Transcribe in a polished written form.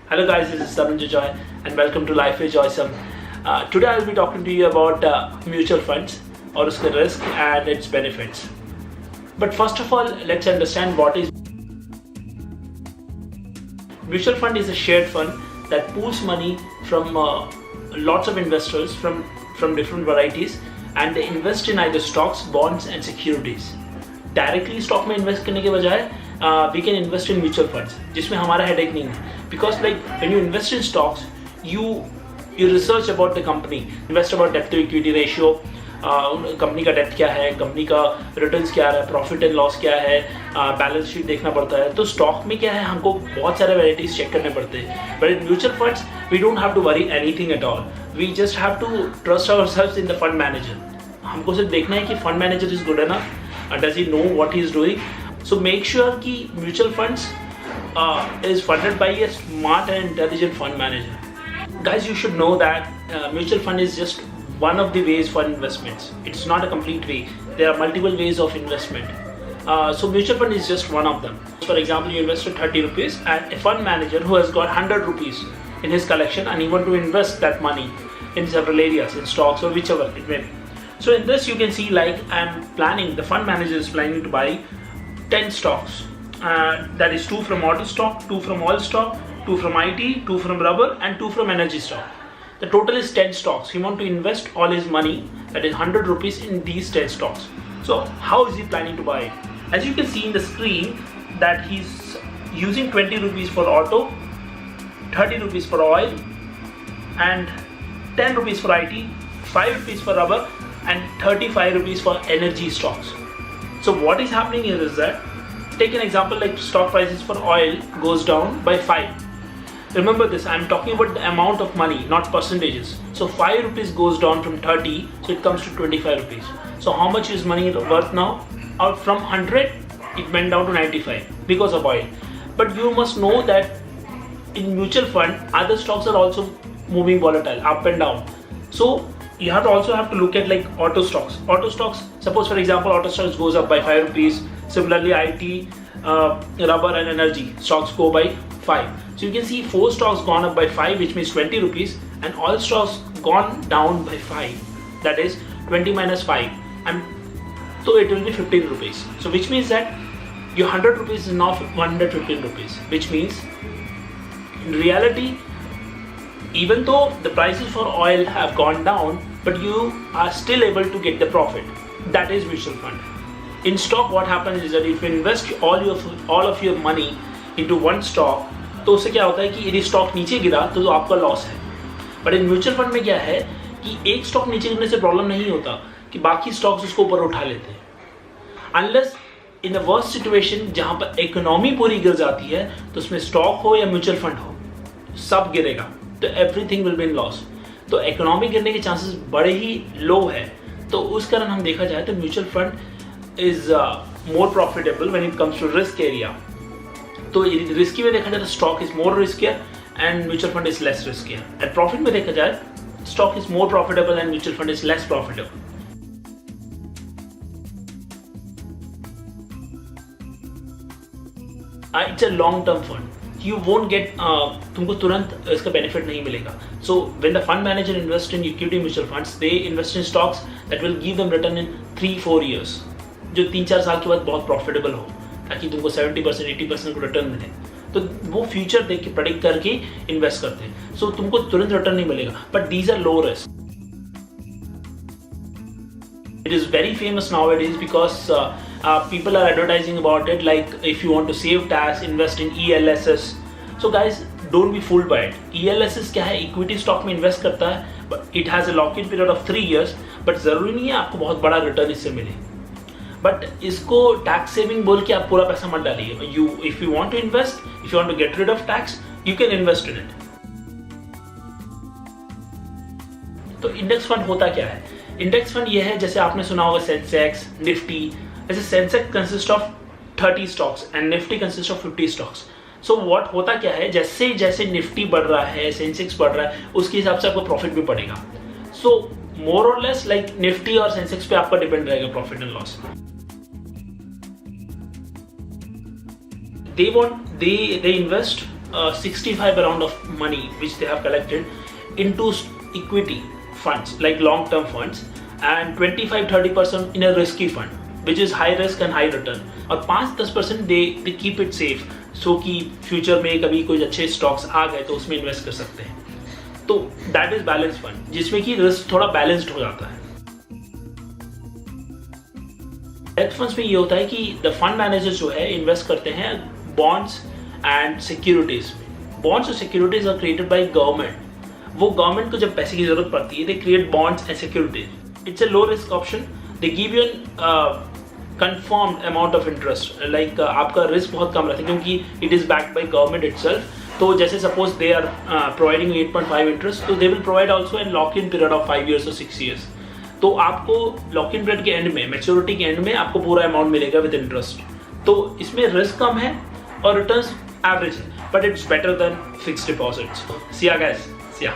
Hello guys, this is Dhananjay Joy and welcome to Life with Joysome. Today I'll be talking to you about mutual funds or its risk and its benefits. But first of all, let's understand what is mutual fund. Is a shared fund that pools money from lots of investors from different varieties, and they invest in either stocks, bonds and securities. Directly stock में invest करने के बजाय we can invest in mutual funds जिसमें हमारा headache नहीं है, because like when you invest in stocks you research about the company, invest about debt to equity ratio, company का depth क्या है, कंपनी का रिटर्न्स क्या है, प्रॉफिट एंड लॉस क्या है, बैलेंस शीट देखना पड़ता है. तो स्टॉक में क्या है, हमको बहुत सारे वेराइटीज चेक करने पड़ते हैं. But in mutual funds we don't have to worry anything at all. We just have to trust ourselves in the fund manager. हमको सिर्फ देखना है कि fund manager is good enough, does he know what he is doing. So make sure कि mutual funds is funded by a smart and intelligent fund manager. Guys, you should know that mutual fund is just one of the ways for investments. It's not a complete way. There are multiple ways of investment. So mutual fund is just one of them. For example, you invested 30 rupees and a fund manager who has got 100 rupees in his collection and he want to invest that money in several areas, in stocks or whichever it may be. So in this you can see, like, the fund manager is planning to buy 10 stocks. That is 2 from auto stock, 2 from oil stock, 2 from IT, 2 from rubber and 2 from energy stock. The total is 10 stocks. He wants to invest all his money, that is 100 rupees, in these 10 stocks. So how is he planning to buy it? As you can see in the screen that he's using 20 rupees for auto, 30 rupees for oil and 10 rupees for IT, 5 rupees for rubber and 35 rupees for energy stocks. So what is happening here is that, take an example like stock prices for oil goes down by 5. Remember this, I'm talking about the amount of money, not percentages. So 5 rupees goes down from 30, so it comes to 25 rupees. So how much is money worth now? Out from 100, it went down to 95 because of oil. But you must know that in mutual fund, other stocks are also moving volatile, up and down. So you also have to look at like auto stocks. Auto stocks, suppose for example, auto stocks goes up by 5 rupees. Similarly, IT, rubber and energy stocks go by 5. So you can see 4 stocks gone up by 5, which means 20 rupees, and all stocks gone down by 5. That is 20 minus 5, and so it will be 15 rupees. So which means that your 100 rupees is now 115 rupees, which means in reality, even though the prices for oil have gone down, but you are still able to get the profit. That is mutual fund. In stock, what happens is that if you invest all of your money into one stock, तो उससे क्या होता है कि यदि stock नीचे गिरा तो आपका लॉस है. बट इन म्यूचुअल फंड में क्या है कि एक स्टॉक नीचे गिरने से प्रॉब्लम नहीं होता कि बाकी स्टॉक्स उसको ऊपर उठा लेते हैं. Unless in the worst situation जहाँ पर इकोनॉमी पूरी गिर जाती है, तो उसमें स्टॉक हो या म्यूचुअल फंड हो, सब गिरेगा, तो everything will be in loss. तो इकोनॉमी गिरने के चांसेस बड़े ही लो है. तो उस कारण हम देखा जाए तो mutual fund is more profitable when it comes to risk area. तो रिस्की में देखा जाए तो stock is more riskier and mutual fund is less riskier. And profit में देखा जाए stock is more profitable and mutual fund is less profitable. It's a long term fund. You won't get तुमको तुरंत इसका बेनिफिट नहीं मिलेगा. So when the fund manager invest in equity mutual funds, they invest in stocks that will give them return in 3-4 years. जो 3-4 साल के बाद बहुत प्रॉफिटेबल हो, ताकि तुमको 70% 80% को रिटर्न मिले. तो वो फ्यूचर देख के प्रेडिक्ट करके इन्वेस्ट करते हैं. सो तुमको तुरंत रिटर्न नहीं मिलेगा, but these are low risk. It is very famous nowadays because people are advertising about it, like if you want to save tax, invest in ELSS. So guys, don't be fooled by it. ELSS क्या है? Equity stock में invest करता है, but it has a lock-in period of 3 years. But जरूरी नहीं है आपको बहुत बड़ा रिटर्न इससे मिले. बट इसको टैक्स सेविंग बोल के आप पूरा पैसा मत डालिए. If you want to invest, if you want to get rid of tax, you can invest in it. तो इंडेक्स फंड होता क्या है? इंडेक्स फंड ये है, जैसे आपने सुना होगा सेंसेक्स, निफ्टी. जैसे Sensex consist of 30 stocks and Nifty consist of 50 stocks. So what होता क्या है, जैसे जैसे निफ्टी बढ़ रहा है, सेंसेक्स बढ़ रहा है, उसके हिसाब से आपको प्रॉफिट भी पड़ेगा. सो मोर और लेस लाइक निफ्टी और सेंसेक्स पे आपका डिपेंड रहेगा profit and loss. they invest 65 around of money which they have collected into equity funds like long term funds and 25-30% in a risky fund which is high risk and high return, और 5-10% they keep it safe so कि future में कभी कोई अच्छे stocks आ गए तो उसमें invest कर सकते हैं. तो दैट इज बैलेंस फंड जिसमें कि रिस्क थोड़ा बैलेंस्ड हो जाता है. डेथ फंड्स में ये होता है कि द फंड मैनेजर जो है इन्वेस्ट करते हैं बॉन्ड्स एंड सिक्योरिटीज. बॉन्ड्स और securities are created by government. वो गवर्नमेंट को जब पैसे की जरूरत पड़ती है they create bonds and securities. It's a low risk option. They give you an confirmed amount of interest, like आपका रिस्क बहुत कम रहता है क्योंकि it is backed by government itself. तो जैसे suppose they are providing 8.5 interest, तो they will provide also a lock-in period of 5 years or 6 years. तो आपको lock-in period के एंड में, maturity के एंड में आपको पूरा अमाउंट मिलेगा विद इंटरेस्ट. तो इसमें रिस्क कम है और रिटर्न्स एवरेज है, but it's better than fixed deposits. See ya guys. See ya.